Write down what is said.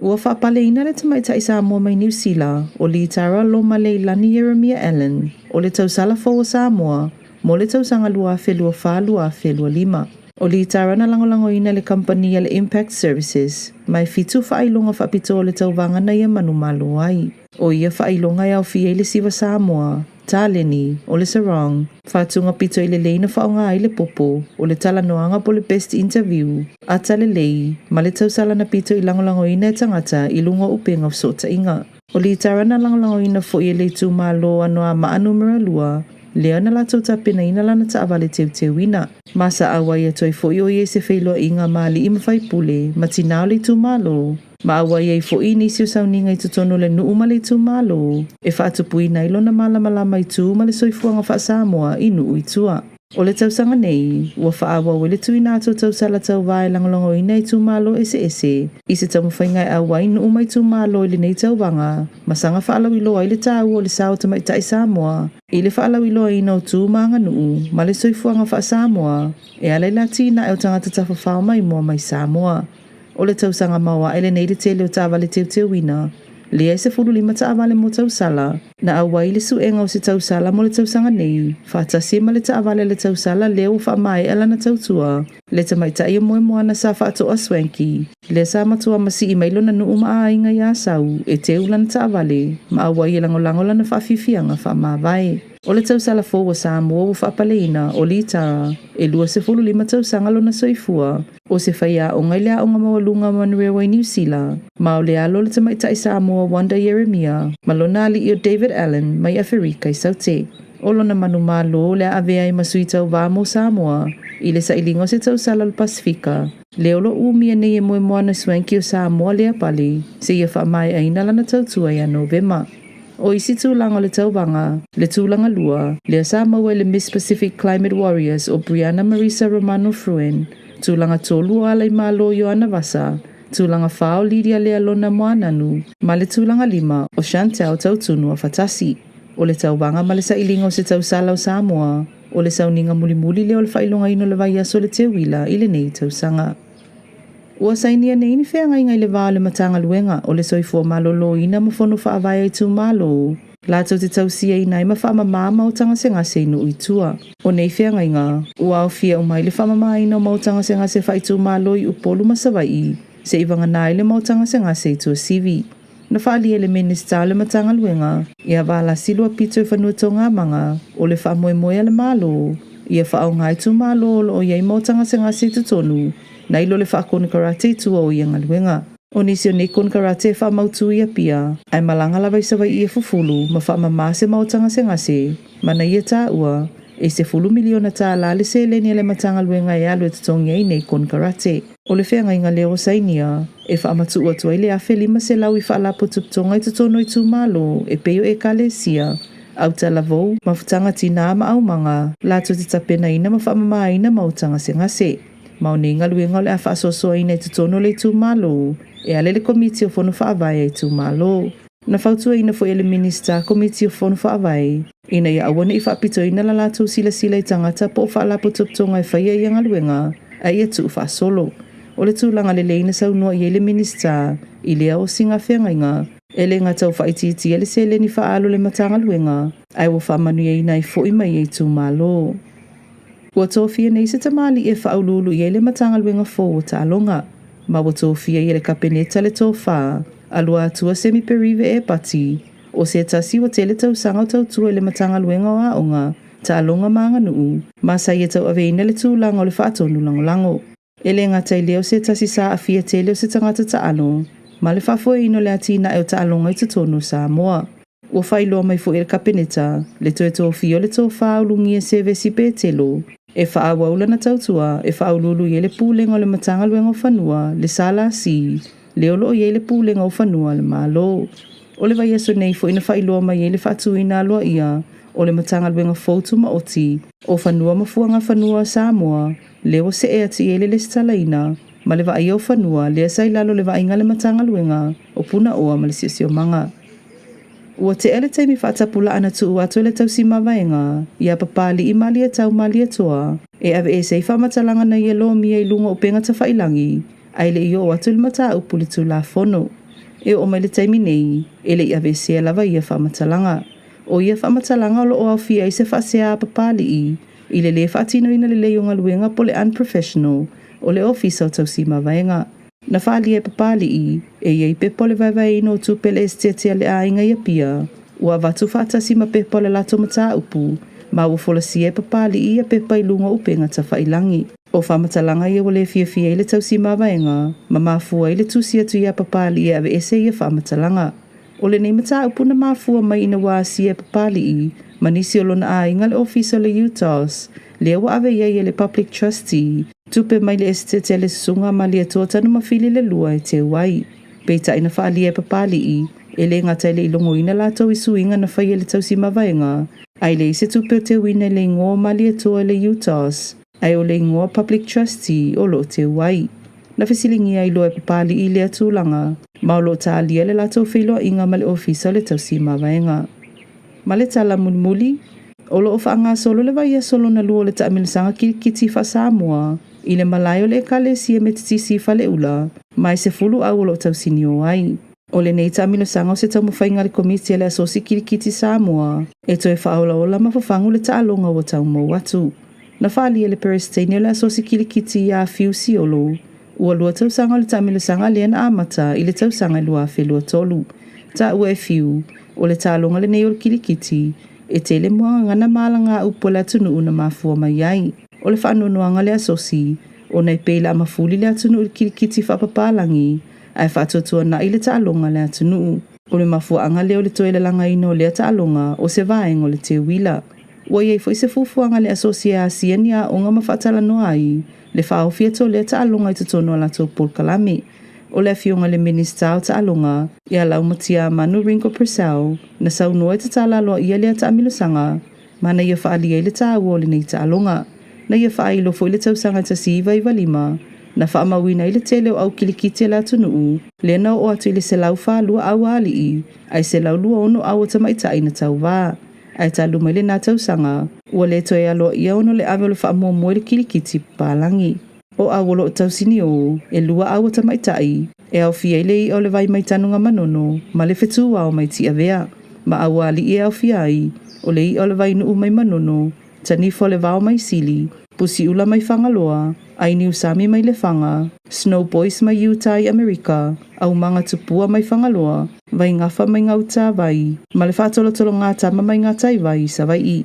Ua whaapaleina le tamaita i Samoa mai New Zealand o li tara lo Leilani Jeremiah Allen o le tausala fo Samoa mo le tausanga lua whelua whalua whelua lima. O li tara na langolango ina le company le Impact Services mai fitu whailonga whapito o le tauvanga na ia manu malo ai. O ia whailonga au fie le siwa Samoa, Taleni o le Sarong, whatunga pito i le leina whaonga ai le popo o le tala noanga po le best interview, a tale lei, ma le tausala na pito i langolango ina e tangata i lunga upenga o sota inga. O li tara na langolango ina fo i le tu malo anoa maanu mera lua, lea na la tauta pena ina lana ta avale teu ina. Masa awa ia toi fo i o ie se feilo inga maali ima fai pule, ma tinao le tu malo. Ma awa ia i fo i nisi o sauninga i tutono le nuu ma le tu malo. E whaatupui na ilo na malama i tu ma le soifuanga wha Samoa i nuu i tua. O le tausanga nei, ua whaawa o le tui nātou tausala tau vai langolongo i nei tu malo ese. I se tamu whaingai awa i nuu mai tu malo i le nei tau wanga, ma sanga whaalau iloa i le tau o le sao tamaita i Samoa. I le whaalau iloa i nau tu maanga nuu, ma le soifuanga wha Samoa, e alai la tina e o tangata tawhawhao mai mua mai Samoa. O le tausanga maua ele nei le tele o tāwale teu wina. Lea se fulu lima taawale mo tausala, na awai le suenga o se tausala mo le tausanga nei, whaatasi ma le taawale le tausala leo whaamae ala na tautua, le tamaita ia moe moana sa whaatoa swanki, le sa matua masi i mailo na nuu maa inga ia sau, e te ulan taawale, ma awai e langolango na whaafifianga whaamawai. O le tausala fo wa Samoa o whaapaleina o li tara, e lua se fulu lima tausanga lo na soifua, o se whaia o ngai lea o nga mawalunga Manurewa i New Zealand, ma o lea lo le tamaita i Samoa Wanda Jeremiah, ma lo nali i o David Allen mai Afrika i saute. O lo na manu malo lea avea i masui tau vamo Samoa, i le sa ilingo se tausala lo Pasifika. Leo lo umia nei e moe moana swanki o Samoa lea pali, se ia whaamai aina lana tautua ia Novema. O isi tūlanga le taubanga, le tūlanga lua, lea sa maua le Miss Pacific Climate Warriors o Brianna Marisa Romano Fruen, tūlanga tōlua alai malo Ioana Vasa, tūlanga whao Lidia Lea Lona Moananu, ma le tūlanga lima o Chantal Tautunu a Fatasi. O le taubanga ma le sa ilinga o se tausala o Samoa, o le sauninga muli leo le whailonga ino le vai aso le teuila i le nei tausanga. Ua sainia nei ni whea ngai le vaa le matanga luenga o le soifua malolo ina mafono whaavaya i tū malo. Lātou te tausia i nai ma whaamamama o tanga se ngase inu i tua. O nei whea ngai ngā, ua au fia o mai le whaamama ina o mautanga se ngase whai tū malo i upolu masawai, se iwanga nai le mautanga se ngase i tua sivi. Na whaali le minista le matanga luenga, ia wala silua pito i whanua tō ngā manga, o le whaamoe le malo. Ia whaau ngai tū malo o iei mautanga se ngase i tutonu, na ilo le whaakona karate tua o ia ngaluenga. O nisi o nekon karate whaamautu ia pia, ai malanga lawa i sawa ia fufulu, ma whaamama se mautanga se ngase, mana ia tā ua, e se fulu miliona tā lale se leni le matanga luenga e alu e tutongi ei nekon karate. O le whenga inga leo sainia, e whaamatu ua tua ile afe lima se lau i whaalapo tuptonga i tutono i tū malo, e peyo e kalesia. Au ta lavou, mafutanga tina ma au manga, lato te tapena ina ma whaamama ina mautanga se ngase. Mao nei ngaluenga le a whaasosoa ina i tutono le tū malo, e ale le komiti o fono whaavaya i tū malo. Na whautua ina fo ele minista komiti o fono whaavaya, ina ia awane i whaapito ina la lato sila i tangata po whaalapo tuptonga e whaia i ngaluenga, a ia tū whaasolo. O le tūlanga le leina saunua i ele minista, i lea o singa whengainga, ele ngā tau whaititi ele se le ni whaalo le matanga luenga, ai wo whaamanu i nai fo i mai i tū malo. Ua tōwhia nei se tamali e whaaululu i ele matanga luenga fō o ta alonga, ma wa tōwhia i ele kapeneta le tōwha, alua atua semi-perive e pati, o se tasi wa tele tau sanga o tau tua ele matanga luenga o aonga, ta alonga maanga nuu, ma sa i tau aveina le tūlanga o le whaatonu langolango. Ele ngatai leo se tasi sa a fia tele o se tangata ta alo, ma le whafoi ino le atina e o ta alonga i tutonu Samoa. Ua whailoa mai fo ele kapeneta, le toe tōwhia o le tōwha o lungi e se vesi pe telo, e whaawaula na tautua, e whaaululu i ele pūlenga o le matanga luenga o whanua, le sala si, leo lo i ele pūlenga o whanua le malo. O le vai aso nei fo ina whailoa mai ele whaatu ina aloa ia, o le matanga luenga fautu maoti, o whanua mafuanga whanua Samoa, leo se ea ti ele le stalaina, ma le vai o whanua, lea sai lalo le vai inga le matanga luenga, o puna oa ma le sisio manga. Ua te ele taimi whaatapula ana tu atu ele tau si mawaenga, ia papali i malia tau malia toa, e ave e sei whamatalanga na ia lo mia i lunga o penga ta whailangi, ai le i o atu le mata upuli tu la fono. E o mai le taimi nei, e le ia vesea lava ia whamatalanga. O ia whamatalanga o lo o au fia i se whasea papali i le whaatino ina le leo ngā luenga po le unprofessional o le ofisa o tausi mawaenga. Na whaali e papali e iei pepo le vaivai no tupele estetia le ainga ia pia. Ua watu whaatasi ma pepo le lato mata upu, ma ua folasi e papali a pepa i lunga upenga ta whailangi. O whamatalanga ia wale fia i le tausi mawaenga, ma mafua i le tusia tu ia papali e ave ese ia whamatalanga. O le nei mata upu na mafua mai ina wasi e papali ma nisi o lona ainga le ofisa le UTAS, le wa ave ia le public trustee, tupe mai le estete le sunga ma le toa tanu mawhili le lua e te wai. Peita ina whaali e papali e le ngata le ilongo ina lato i suinga na whai le tausi mawaenga, ai le se tupe te wina le ngō ma le toa le UTAS, ai o le ngō public trustee o lo te wai. Na whesilingi ai lo e papali le atulanga, ma o lo ta alia le lato whiloa inga ma le ofisa le tausi mawaenga. Ma le tala mulimuli, o lo o whaanga solo le vai solo na lua le taamilisanga ki kiti wha Samoa, i le malayo le kale si e me tisi whale ula, mai se fulu au o lo tausini o ai. O le nei taamilisanga o se tau mawhainga le komiti le asosi ki kiti Samoa, e to e whaola ola mawhafangu le taalonga o tau mau atu. Na whaali e le Peristania le asosi ki kiti ia fiu si olo, ua lua tausanga o le taamilisanga le ana amata i le tausanga lua whelua tolu. Ta ua e fiu, o le taalonga le nei o le kilikiti, e te le mua ngana malanga upo le atunu una mafua mai ai. O le whaanonoanga le asosi, o nei peila a mafuli le atunu le kilikiti whapapalangi, ai whaatotua na i le taalonga le atunu. O le mafua anga leo le toile langa ino le taalonga o se vaenga o le te wila. Ua iei fo i se fufuanga le asosi a sienia o nga mawhatala no ai, le whaofia to le taalonga i tutono ala to Paul Kalame. O le fionga le minista o taalonga, ia laumatia Manu Rinko Purcell, na saunua i te talaloa ia lea taamilusanga, ma na ia whaali e le tāua o le nei taalonga, na ia whailo fo i le tausanga ta siiva i walima, na whaamawina i le tele o au kilikite la tunuu, le na o atu i le se lau whalua au alii, ai se lau lua ono au o tamaitai na tau wā. Ai ta luma i le nā tausanga, ua le toe aloa ia ono le ave o le whaamua mo i le kilikiti pālangi. O awolo o tausini o, e lua awa tamaitai, e au fia i le o le vai mai tanunga manono, ma le whetu au mai ti avea, ma awa ali i au fia ai, o le i o le vai nuu mai manono, tanifo le vau mai sili, pusi ula mai whangaloa, ai ni usami mai le whanga, Snow Boys mai Utah i Amerika, au manga tupua mai whangaloa, vai ngafa mai ngau tā vai, ma le whatolotolo ngā tama mai ngā tai vai sa vai i.